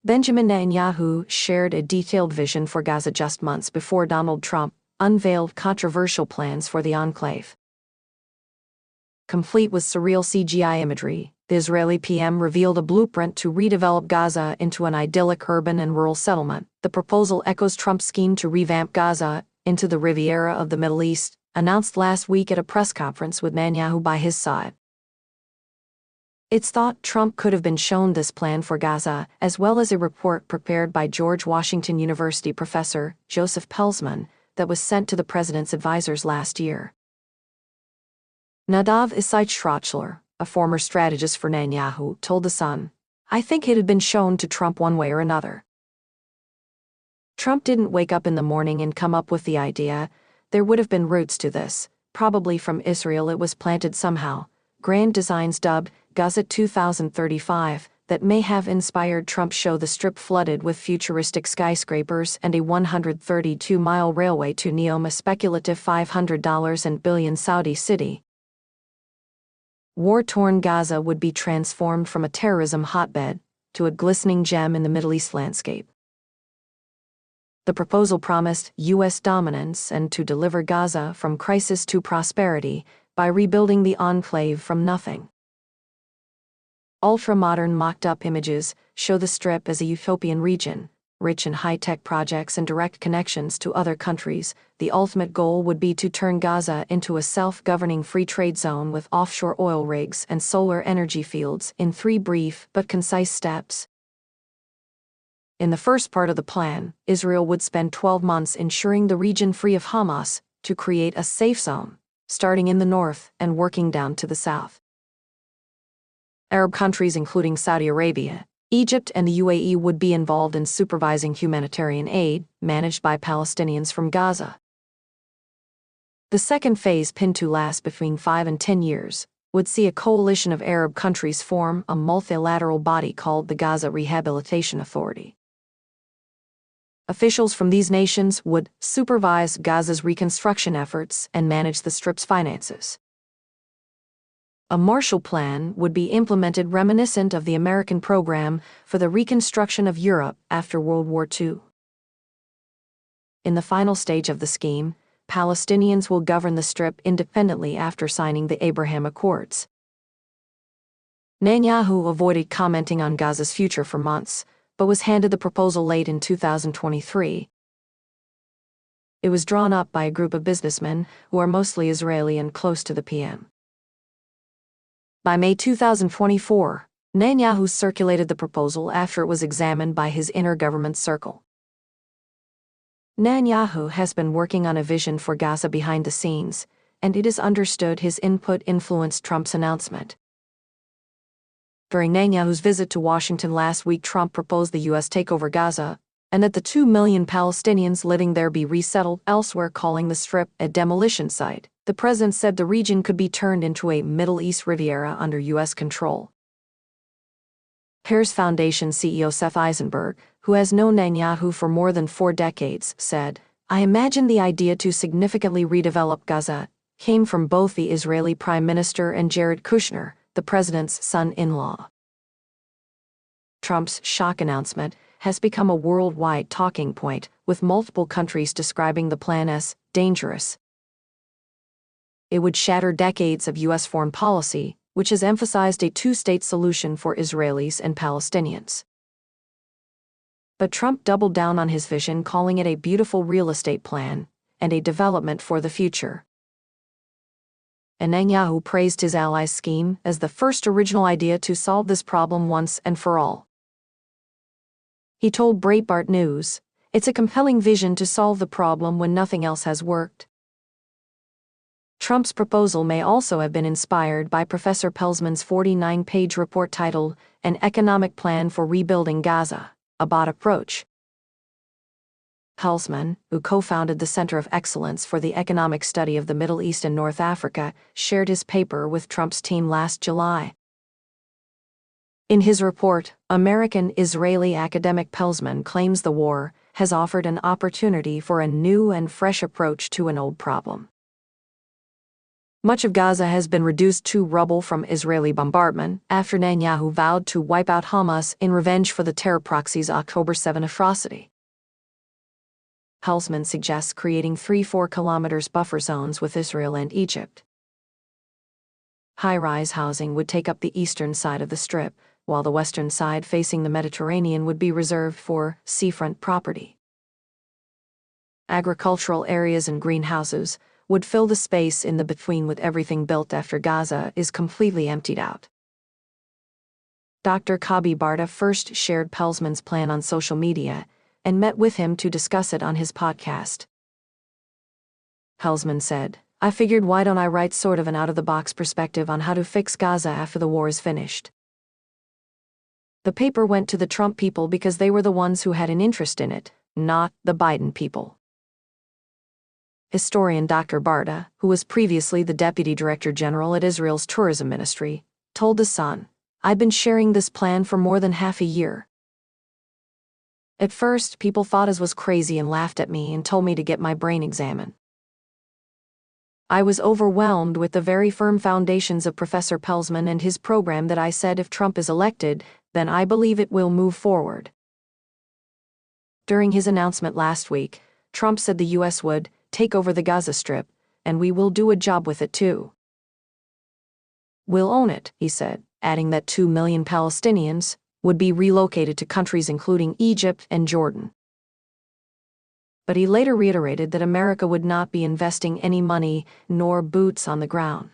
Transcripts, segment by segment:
Benjamin Netanyahu shared a detailed vision for Gaza just months before Donald Trump unveiled controversial plans for the enclave. Complete with surreal CGI imagery, the Israeli PM revealed a blueprint to redevelop Gaza into an idyllic urban and rural settlement. The proposal echoes Trump's scheme to revamp Gaza into the Riviera of the Middle East, announced last week at a press conference with Netanyahu by his side. It's thought Trump could have been shown this plan for Gaza, as well as a report prepared by George Washington University professor Joseph Pelzman that was sent to the president's advisors last year. Nadav Szijjarto, a former strategist for Netanyahu, told The Sun, "I think it had been shown to Trump one way or another. Trump didn't wake up in the morning and come up with the idea. There would have been roots to this, probably from Israel. It was planted somehow. Grand designs dubbed GAZA 2035 that may have inspired Trump show the strip flooded with futuristic skyscrapers and a 132-mile railway to Neom, a speculative $500 and billion Saudi city. War-torn Gaza would be transformed from a terrorism hotbed to a glistening gem in the Middle East landscape." The proposal promised U.S. dominance and to deliver Gaza from crisis to prosperity by rebuilding the enclave from nothing. Ultra-modern mocked-up images show the Strip as a utopian region, rich in high-tech projects and direct connections to other countries. The ultimate goal would be to turn Gaza into a self-governing free trade zone with offshore oil rigs and solar energy fields in 3 brief but concise steps. In the first part of the plan, Israel would spend 12 months ensuring the region free of Hamas to create a safe zone, starting in the north and working down to the south. Arab countries including Saudi Arabia, Egypt and the UAE would be involved in supervising humanitarian aid managed by Palestinians from Gaza. The second phase, pinned to last between 5 and 10 years, would see a coalition of Arab countries form a multilateral body called the Gaza Rehabilitation Authority. Officials from these nations would supervise Gaza's reconstruction efforts and manage the Strip's finances. A Marshall Plan would be implemented reminiscent of the American program for the reconstruction of Europe after World War II. In the final stage of the scheme, Palestinians will govern the Strip independently after signing the Abraham Accords. Netanyahu avoided commenting on Gaza's future for months, but was handed the proposal late in 2023. It was drawn up by a group of businessmen who are mostly Israeli and close to the PM. By May 2024, Netanyahu circulated the proposal after it was examined by his inner government circle. Netanyahu has been working on a vision for Gaza behind the scenes, and it is understood his input influenced Trump's announcement. During Netanyahu's visit to Washington last week, Trump proposed the U.S. take over Gaza, and that the 2 million Palestinians living there be resettled elsewhere, calling the Strip a demolition site. The president said the region could be turned into a Middle East Riviera under U.S. control. Keir's Foundation CEO Seth Eisenberg, who has known Netanyahu for more than 4 decades, said, "I imagine the idea to significantly redevelop Gaza came from both the Israeli Prime Minister and Jared Kushner, the president's son-in-law." Trump's shock announcement has become a worldwide talking point, with multiple countries describing the plan as dangerous. It would shatter decades of U.S. foreign policy, which has emphasized a 2-state solution for Israelis and Palestinians. But Trump doubled down on his vision, calling it a beautiful real estate plan and a development for the future. And Netanyahu praised his allies' scheme as the first original idea to solve this problem once and for all. He told Breitbart News, "It's a compelling vision to solve the problem when nothing else has worked." Trump's proposal may also have been inspired by Professor Pelzman's 49-page report titled An Economic Plan for Rebuilding Gaza, a Bot Approach. Pelzman, who co-founded the Center of Excellence for the Economic Study of the Middle East and North Africa, shared his paper with Trump's team last July. In his report, American-Israeli academic Pelzman claims the war has offered an opportunity for a new and fresh approach to an old problem. Much of Gaza has been reduced to rubble from Israeli bombardment after Netanyahu vowed to wipe out Hamas in revenge for the terror proxy's October 7 atrocity. Helsman suggests creating 3-4 kilometers buffer zones with Israel and Egypt. High-rise housing would take up the eastern side of the Strip, while the western side facing the Mediterranean would be reserved for seafront property. Agricultural areas and greenhouses would fill the space in the between with everything built after Gaza is completely emptied out. Dr. Kabi Barta first shared Pelsman's plan on social media and met with him to discuss it on his podcast. Pelsman said, "I figured, why don't I write sort of an out-of-the-box perspective on how to fix Gaza after the war is finished?" The paper went to the Trump people because they were the ones who had an interest in it, not the Biden people. Historian Dr. Barta, who was previously the Deputy Director General at Israel's Tourism Ministry, told The Sun, "I've been sharing this plan for more than half a year. At first, people thought I was crazy and laughed at me and told me to get my brain examined. I was overwhelmed with the very firm foundations of Professor Pelsman and his program that I said if Trump is elected, then I believe it will move forward." During his announcement last week, Trump said the U.S. would take over the Gaza Strip, and we will do a job with it too. "We'll own it," he said, adding that 2 million Palestinians would be relocated to countries including Egypt and Jordan. But he later reiterated that America would not be investing any money nor boots on the ground.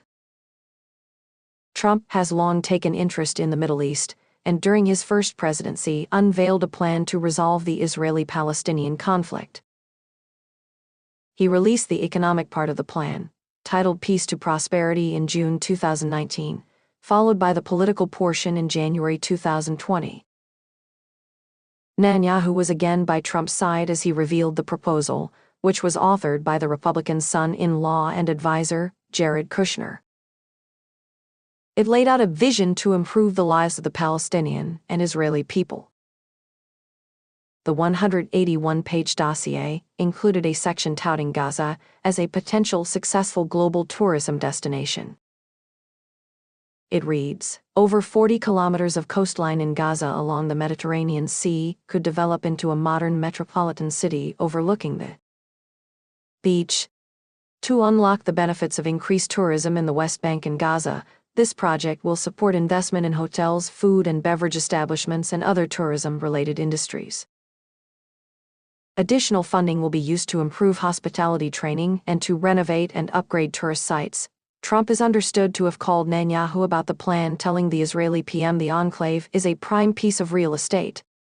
Trump has long taken interest in the Middle East, and during his first presidency unveiled a plan to resolve the Israeli-Palestinian conflict. He released the economic part of the plan, titled Peace to Prosperity, in June 2019, followed by the political portion in January 2020. Netanyahu was again by Trump's side as he revealed the proposal, which was authored by the Republican's son-in-law and advisor, Jared Kushner. It laid out a vision to improve the lives of the Palestinian and Israeli people. The 181-page dossier included a section touting Gaza as a potential successful global tourism destination. It reads, "Over 40 kilometers of coastline in Gaza along the Mediterranean Sea could develop into a modern metropolitan city overlooking the beach. To unlock the benefits of increased tourism in the West Bank and Gaza, this project will support investment in hotels, food and beverage establishments, and other tourism-related industries. Additional funding will be used to improve hospitality training and to renovate and upgrade tourist sites." Trump is understood to have called Netanyahu about the plan, telling the Israeli PM the enclave is a prime piece of real estate.